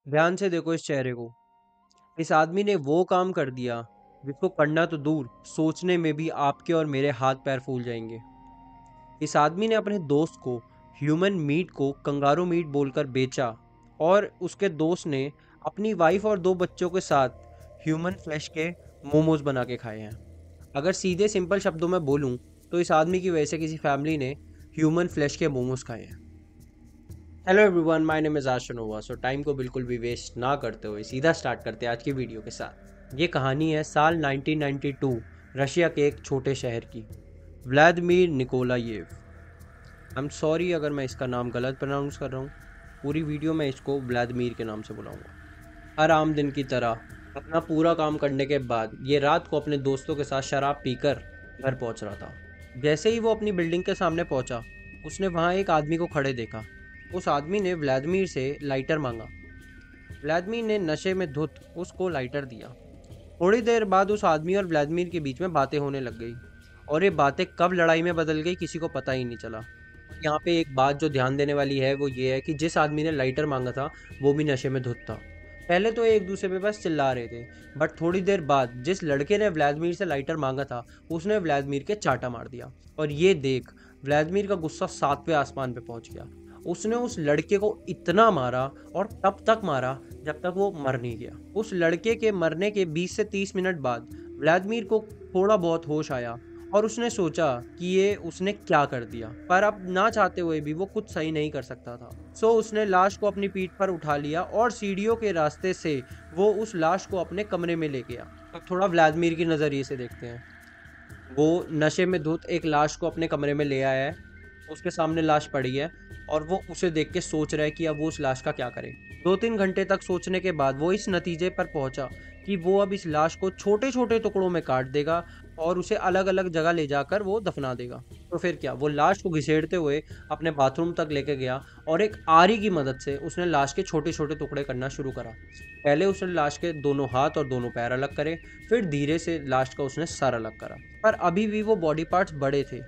ध्यान से देखो इस चेहरे को। इस आदमी ने वो काम कर दिया जिसको करना तो दूर, सोचने में भी आपके और मेरे हाथ पैर फूल जाएंगे। इस आदमी ने अपने दोस्त को ह्यूमन मीट को कंगारू मीट बोलकर बेचा और उसके दोस्त ने अपनी वाइफ और 2 बच्चों के साथ ह्यूमन फ्लैश के मोमोज बना के खाए हैं। अगर सीधे सिंपल शब्दों में बोलूं तो इस आदमी की वजह से किसी फैमिली ने ह्यूमन फ्लैश के मोमोज खाए हैं। Hello everyone, my name is Ashnova. So time को बिल्कुल भी वेस्ट ना करते हुए सीधा स्टार्ट करते हैं आज की वीडियो के साथ। ये कहानी है साल 1992 रशिया के एक छोटे शहर की। व्लादिमीर निकोलायेव। आई एम सॉरी अगर मैं इसका नाम गलत प्रोनाउंस कर रहा हूँ। पूरी वीडियो में इसको व्लादिमीर के नाम से बुलाऊंगा। हर आम दिन की तरह अपना पूरा काम करने के बाद ये रात को अपने दोस्तों के साथ शराब पीकर घर पहुंच रहा था। जैसे ही वो अपनी बिल्डिंग के सामने पहुंचा, उसने वहां एक आदमी को खड़े देखा। उस आदमी ने व्लादिमीर से लाइटर मांगा। व्लादिमीर ने नशे में धुत उसको लाइटर दिया। थोड़ी देर बाद उस आदमी और व्लादिमीर के बीच में बातें होने लग गई और ये बातें कब लड़ाई में बदल गई किसी को पता ही नहीं चला। यहाँ पे एक बात जो ध्यान देने वाली है वो ये है कि जिस आदमी ने लाइटर मांगा था वो भी नशे में धुत था। पहले तो एक दूसरे पे बस चिल्ला रहे थे, बट थोड़ी देर बाद जिस लड़के ने व्लादिमीर से लाइटर मांगा था उसने व्लादिमीर के चाटा मार दिया। और ये देख व्लादिमीर का गुस्सा 7वें आसमान पे पहुंच गया। उसने उस लड़के को इतना मारा और तब तक मारा जब तक वो मर नहीं गया। उस लड़के के मरने के 20 से 30 मिनट बाद व्लादिमीर को थोड़ा बहुत होश आया और उसने सोचा कि ये उसने क्या कर दिया, पर अब ना चाहते हुए भी वो कुछ सही नहीं कर सकता था। सो उसने लाश को अपनी पीठ पर उठा लिया और सीढ़ियों के रास्ते से वो उस लाश को अपने कमरे में ले गया। अब थोड़ा व्लादिमीर की नज़रिए से देखते हैं। वो नशे में धुत एक लाश को अपने कमरे में ले आया है। उसके सामने लाश पड़ी है और वो उसे देख के सोच रहा है कि अब वो उस लाश का क्या करे। 2-3 घंटे तक सोचने के बाद वो इस नतीजे पर पहुंचा कि वो अब इस लाश को छोटे छोटे टुकड़ों में काट देगा और उसे अलग अलग जगह ले जाकर वो दफना देगा। तो फिर क्या, वो लाश को घिसेड़ते हुए अपने बाथरूम तक लेके गया और एक आरी की मदद से उसने लाश के छोटे छोटे टुकड़े करना शुरू करा। पहले उसने लाश के दोनों हाथ और दोनों पैर अलग करे, फिर धीरे से लाश का उसने सर अलग करा। पर अभी भी वो बॉडी पार्ट्स बड़े थे,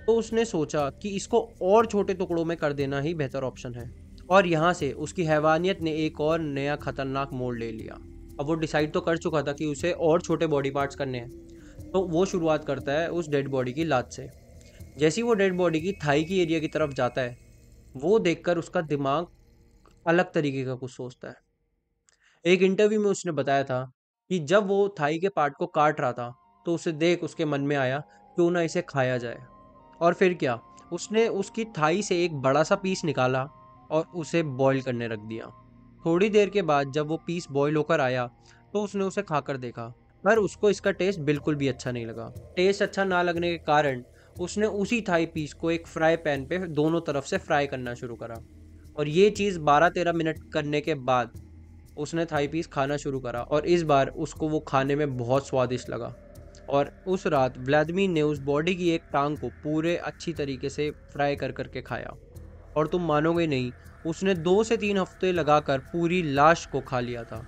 तो उसने सोचा कि इसको और छोटे टुकड़ों में कर देना ही बेहतर ऑप्शन है। और यहाँ से उसकी हैवानियत ने एक और नया खतरनाक मोड़ ले लिया। अब वो डिसाइड तो कर चुका था कि उसे और छोटे बॉडी पार्ट्स करने हैं, तो वो शुरुआत करता है उस डेड बॉडी की लात से। जैसे ही वो डेड बॉडी की थाई की एरिया की तरफ जाता है, वो देखकर उसका दिमाग अलग तरीके का कुछ सोचता है। एक इंटरव्यू में उसने बताया था कि जब वो थाई के पार्ट को काट रहा था तो उसे देख उसके मन में आया क्यों ना इसे खाया जाए। और फिर क्या, उसने उसकी थाई से एक बड़ा सा पीस निकाला और उसे बॉईल करने रख दिया। थोड़ी देर के बाद जब वो पीस बॉईल होकर आया तो उसने उसे खाकर देखा, पर उसको इसका टेस्ट बिल्कुल भी अच्छा नहीं लगा। टेस्ट अच्छा ना लगने के कारण उसने उसी थाई पीस को एक फ्राई पैन पे दोनों तरफ से फ्राई करना शुरू करा। और ये चीज़ 12-13 मिनट करने के बाद उसने थाई पीस खाना शुरू करा और इस बार उसको वो खाने में बहुत स्वादिष्ट लगा। और उस रात व्लादिमीर ने उस बॉडी की एक टांग को पूरे अच्छी तरीके से फ्राई कर करके खाया। और तुम मानोगे नहीं, उसने 2 से 3 हफ्ते लगाकर पूरी लाश को खा लिया था।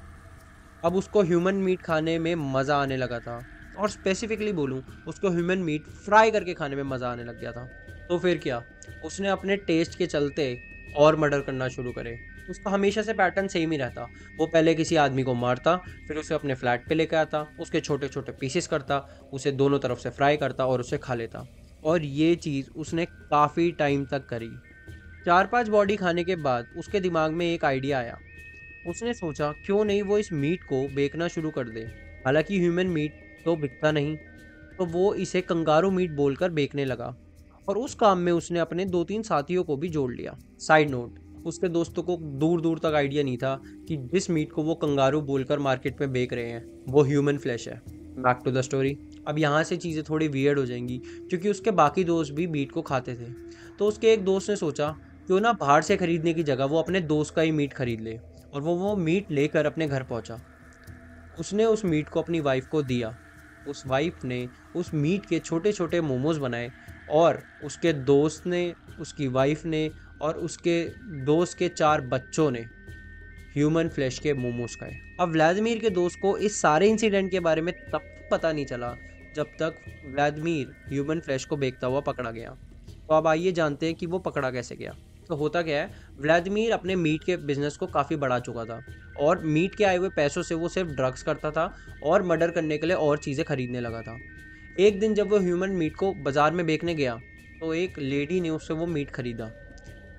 अब उसको ह्यूमन मीट खाने में मज़ा आने लगा था, और स्पेसिफिकली बोलूँ उसको ह्यूमन मीट फ्राई करके खाने में मज़ा आने लग गया था। तो फिर क्या, उसने अपने टेस्ट के चलते और मर्डर करना शुरू करे। उसका हमेशा से पैटर्न सेम ही रहता। वो पहले किसी आदमी को मारता, फिर उसे अपने फ्लैट पे लेकर आता, उसके छोटे छोटे पीसेस करता, उसे दोनों तरफ से फ्राई करता और उसे खा लेता। और ये चीज़ उसने काफ़ी टाइम तक करी। 4-5 बॉडी खाने के बाद उसके दिमाग में एक आइडिया आया। उसने सोचा क्यों नहीं वो इस मीट को बेचना शुरू कर दे। हालांकि ह्यूमन मीट तो बिकता नहीं, तो वो इसे कंगारू मीट बोलकर बेचने लगा। और उस काम में उसने अपने 2-3 साथियों को भी जोड़ लिया। साइड नोट, उसके दोस्तों को दूर दूर तक आइडिया नहीं था कि जिस मीट को वो कंगारू बोलकर मार्केट में बेच रहे हैं वो ह्यूमन फ्लैश है। Back to the story. अब यहाँ से चीज़ें थोड़ी वियर्ड हो जाएंगी क्योंकि उसके बाकी दोस्त भी मीट को खाते थे। तो उसके एक दोस्त ने सोचा क्यों ना बाहर से खरीदने की जगह वो अपने दोस्त का ही मीट खरीद ले। और वो मीट लेकर अपने घर पहुंचा। उसने उस मीट को अपनी वाइफ को दिया। उस वाइफ ने उस मीट के छोटे छोटे मोमोज बनाए और उसके दोस्त ने, उसकी वाइफ ने और उसके दोस्त के 4 बच्चों ने ह्यूमन फ्लैश के मोमोज खाए। अब व्लादिमीर के दोस्त को इस सारे इंसिडेंट के बारे में तब तक पता नहीं चला जब तक व्लादिमीर ह्यूमन फ्लैश को बेचता हुआ पकड़ा गया। तो अब आइए जानते हैं कि वो पकड़ा कैसे गया। तो होता क्या है, व्लादिमीर अपने मीट के बिजनेस को काफ़ी बढ़ा चुका था और मीट के आए हुए पैसों से वो सिर्फ ड्रग्स करता था और मर्डर करने के लिए और चीज़ें खरीदने लगा था। एक दिन जब वो ह्यूमन मीट को बाजार में बेचने गया तो एक लेडी ने उससे वो मीट खरीदा।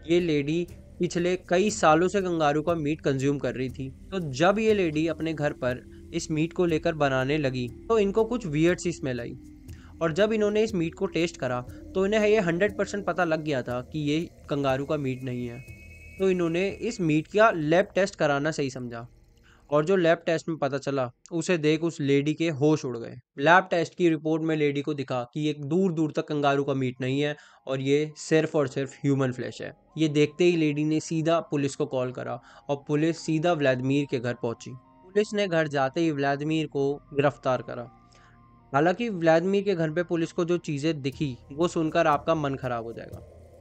ये लेडी पिछले कई सालों से कंगारू का मीट कंज्यूम कर रही थी। तो जब ये लेडी अपने घर पर इस मीट को लेकर बनाने लगी तो इनको कुछ वियर्ड सी स्मेल आई। और जब इन्होंने इस मीट को टेस्ट करा तो इन्हें ये 100% पता लग गया था कि ये कंगारू का मीट नहीं है। तो इन्होंने इस मीट का लैब टेस्ट कराना सही समझा और जो लैब टेस्ट में पता चला उसे देख उस लेडी के होश उड़ गए। लैब टेस्ट की रिपोर्ट में लेडी को दिखा कि ये दूर दूर तक कंगारू का मीट नहीं है और ये सिर्फ और सिर्फ ह्यूमन फ्लैश है। ये देखते ही लेडी ने सीधा पुलिस को कॉल करा और पुलिस सीधा व्लादिमीर के घर पहुंची। पुलिस ने घर जाते ही व्लादिमीर को गिरफ्तार करा। हालांकि व्लादिमीर के घर पे पुलिस को जो चीज़ें दिखी वो सुनकर आपका मन खराब हो जाएगा।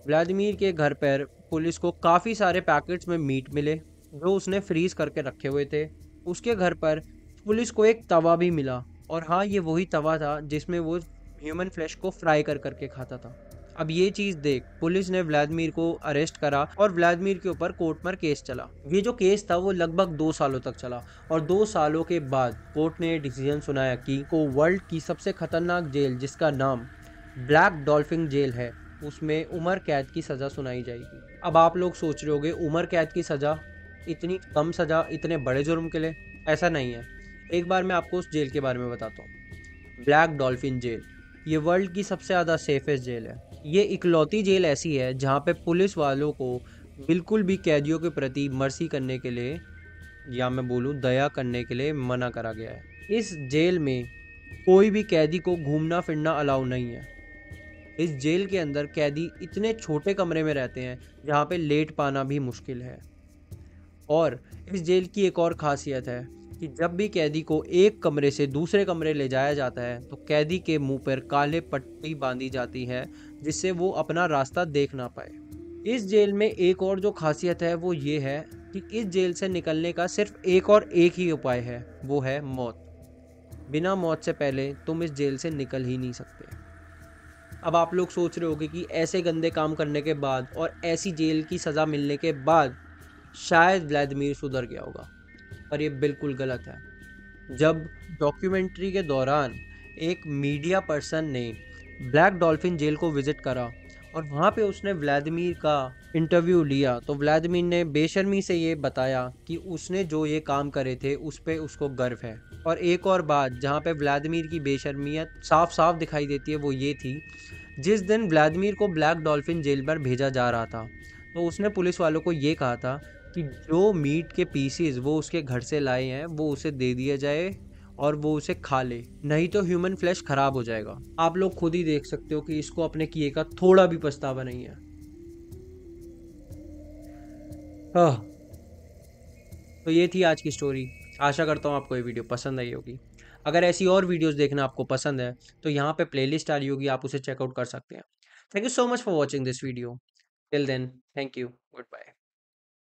व्लादिमीर के घर पर पुलिस को काफ़ी सारे पैकेट्स में मीट मिले जो उसने फ्रीज करके रखे हुए थे। उसके घर पर पुलिस को एक तवा भी मिला और हाँ, ये वही तवा था जिसमें वो ह्यूमन फ्लैश को फ्राई कर करके खाता था। अब ये चीज़ देख पुलिस ने व्लादिमीर को अरेस्ट करा और व्लादिमीर के ऊपर कोर्ट में केस चला। ये जो केस था वो लगभग 2 सालों तक चला और 2 सालों के बाद कोर्ट ने डिसीजन सुनाया कि को वर्ल्ड की सबसे खतरनाक जेल जिसका नाम ब्लैक डॉल्फिन जेल है उसमें उम्र कैद की सज़ा सुनाई जाएगी। अब आप लोग सोच रहे होगे उम्र कैद की सज़ा, इतनी कम सज़ा इतने बड़े जुर्म के लिए? ऐसा नहीं है। एक बार मैं आपको उस जेल के बारे में बताता हूँ। ब्लैक डॉल्फिन जेल ये वर्ल्ड की सबसे ज़्यादा सेफेस्ट जेल है। ये इकलौती जेल ऐसी है जहाँ पे पुलिस वालों को बिल्कुल भी कैदियों के प्रति मर्सी करने के लिए या मैं बोलूँ दया करने के लिए मना करा गया है। इस जेल में कोई भी कैदी को घूमना फिरना अलाउ नहीं है। इस जेल के अंदर कैदी इतने छोटे कमरे में रहते हैं जहाँ पे लेट पाना भी मुश्किल है। और इस जेल की एक और ख़ासियत है कि जब भी कैदी को एक कमरे से दूसरे कमरे ले जाया जाता है तो कैदी के मुंह पर काले पट्टी बांधी जाती है जिससे वो अपना रास्ता देख ना पाए। इस जेल में एक और जो खासियत है वो ये है कि इस जेल से निकलने का सिर्फ एक ही उपाय है, वो है मौत। बिना मौत से पहले तुम इस जेल से निकल ही नहीं सकते। अब आप लोग सोच रहे होगे कि ऐसे गंदे काम करने के बाद और ऐसी जेल की सज़ा मिलने के बाद शायद व्लादिमीर सुधर गया होगा, पर ये बिल्कुल गलत है। जब डॉक्यूमेंट्री के दौरान एक मीडिया पर्सन ने ब्लैक डॉल्फिन जेल को विजिट करा और वहाँ पे उसने व्लादिमीर का इंटरव्यू लिया तो व्लादिमीर ने बेशर्मी से ये बताया कि उसने जो ये काम करे थे उस पे उसको गर्व है। और एक और बात जहाँ पे व्लादिमीर की बेशर्मियत साफ साफ दिखाई देती है वो ये थी, जिस दिन व्लादिमीर को ब्लैक डॉल्फिन जेल पर भेजा जा रहा था तो उसने पुलिस वालों को ये कहा था कि जो मीट के पीसीज वो उसके घर से लाए हैं वो उसे दे दिया जाए और वो उसे खा ले, नहीं तो ह्यूमन फ्लैश खराब हो जाएगा। आप लोग खुद ही देख सकते हो कि इसको अपने किए का थोड़ा भी पछतावा नहीं है। आह, तो ये थी आज की स्टोरी। आशा करता हूँ आपको ये वीडियो पसंद आई होगी। अगर ऐसी और वीडियोस देखना आपको पसंद है तो यहाँ पे प्लेलिस्ट आ रही होगी, आप उसे चेकआउट कर सकते हैं। Thank you so much for watching this video. Till then, thank you, good bye.